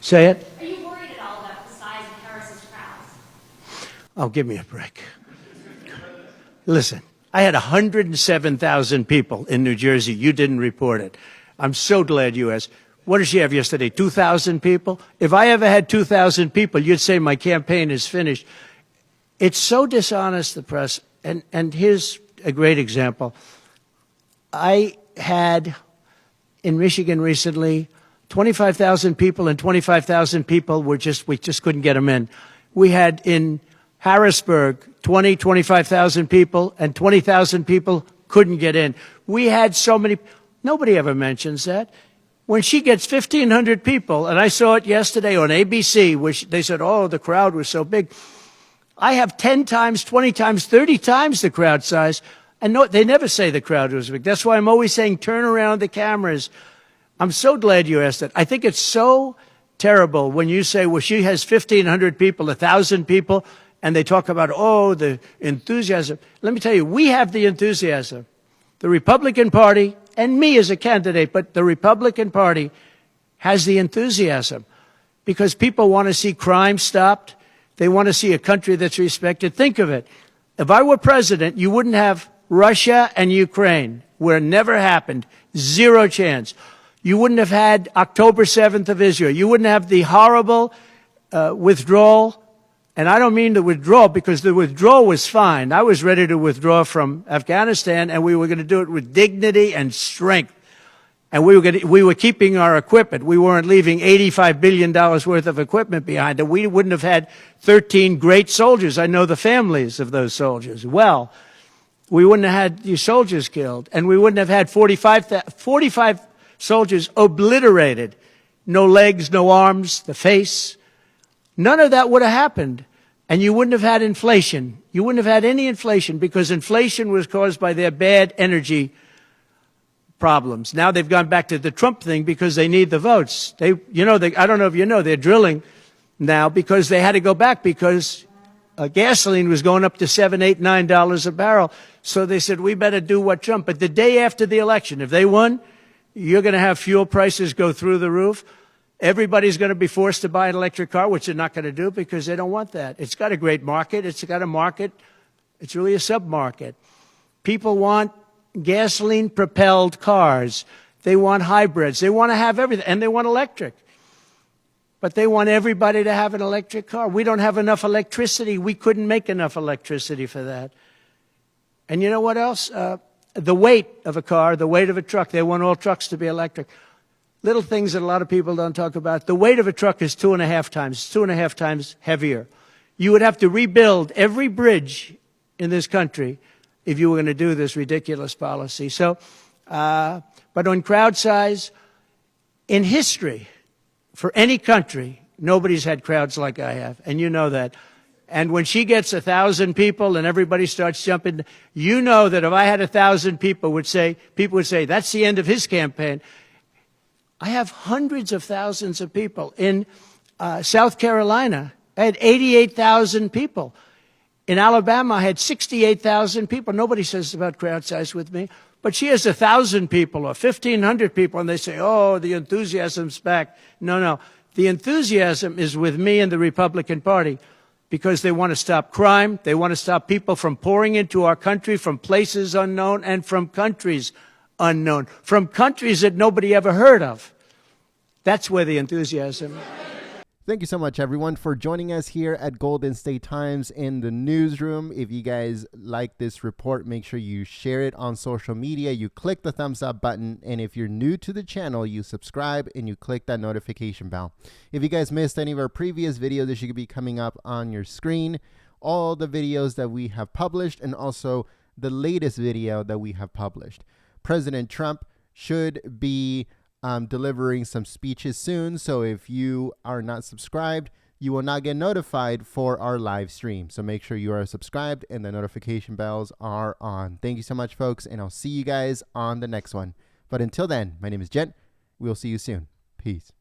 Say it. Are you worried at all about the size of Harris's crowds? Oh, give me a break. Listen, I had 107,000 people in New Jersey. You didn't report it. I'm so glad you asked. What did she have yesterday? 2,000 people? If I ever had 2,000 people, you'd say my campaign is finished. It's so dishonest, the press. And here's a great example. I had in Michigan recently 25,000 people, and 25,000 people we just couldn't get them in. We had in Harrisburg 25,000 people, and 20,000 people couldn't get in. We had so many. Nobody ever mentions that. When she gets 1,500 people, and I saw it yesterday on ABC, which they said, oh, the crowd was so big. I have 10 times, 20 times, 30 times the crowd size. And no, they never say the crowd was big. That's why I'm always saying turn around the cameras. I'm so glad you asked that. I think it's so terrible when you say, well, she has 1,500 people, 1,000 people, and they talk about, oh, the enthusiasm. Let me tell you, we have the enthusiasm. The Republican Party, and me as a candidate, but the Republican Party has the enthusiasm because people want to see crime stopped. They want to see a country that's respected. Think of it. If I were president, you wouldn't have Russia and Ukraine, where it never happened. Zero chance. You wouldn't have had October 7th of Israel. You wouldn't have the horrible withdrawal. And I don't mean the withdrawal because the withdrawal was fine. I was ready to withdraw from Afghanistan, and we were going to do it with dignity and strength. And we were keeping our equipment. We weren't leaving $85 billion worth of equipment behind. And we wouldn't have had 13 great soldiers. I know the families of those soldiers well. We wouldn't have had these soldiers killed. And we wouldn't have had 45 soldiers obliterated. No legs, no arms, the face. None of that would have happened. And you wouldn't have had inflation. You wouldn't have had any inflation because inflation was caused by their bad energy problems. Now they've gone back to the Trump thing because they need the votes. I don't know if you know, they're drilling now because they had to go back because gasoline was going up to $7, $8, $9 a barrel. So they said, we better do what Trump. But the day after the election, if they won, you're going to have fuel prices go through the roof. Everybody's going to be forced to buy an electric car, which they're not going to do because they don't want that. It's got a great market. It's got a market. It's really a sub-market. People want gasoline-propelled cars. They want hybrids. They want to have everything, and they want electric. But they want everybody to have an electric car. We don't have enough electricity. We couldn't make enough electricity for that. And you know what else? The weight of a car, the weight of a truck. They want all trucks to be electric. Little things that a lot of people don't talk about. The weight of a truck is 2.5 times heavier. You would have to rebuild every bridge in this country if you were going to do this ridiculous policy. So, but on crowd size, in history, for any country, nobody's had crowds like I have, and you know that. And when she gets 1,000 people and everybody starts jumping, you know that if I had 1,000 people would say, that's the end of his campaign. I have hundreds of thousands of people. In South Carolina, I had 88,000 people. In Alabama, I had 68,000 people. Nobody says about crowd size with me. But she has 1,000 people or 1,500 people, and they say, oh, the enthusiasm's back. No. The enthusiasm is with me and the Republican Party because they want to stop crime. They want to stop people from pouring into our country from places unknown and from countries unknown, from countries that nobody ever heard of. That's where the enthusiasm. Thank you so much, everyone, for joining us here at Golden State Times in the newsroom. If you guys like this report, make sure you share it on social media. You click the thumbs up button. And if you're new to the channel, you subscribe and you click that notification bell. If you guys missed any of our previous videos, they should be coming up on your screen. All the videos that we have published and also the latest video that we have published. President Trump should be delivering some speeches soon. So if you are not subscribed, you will not get notified for our live stream. So make sure you are subscribed and the notification bells are on. Thank you so much, folks, and I'll see you guys on the next one. But until then, my name is Jen. We'll see you soon. Peace.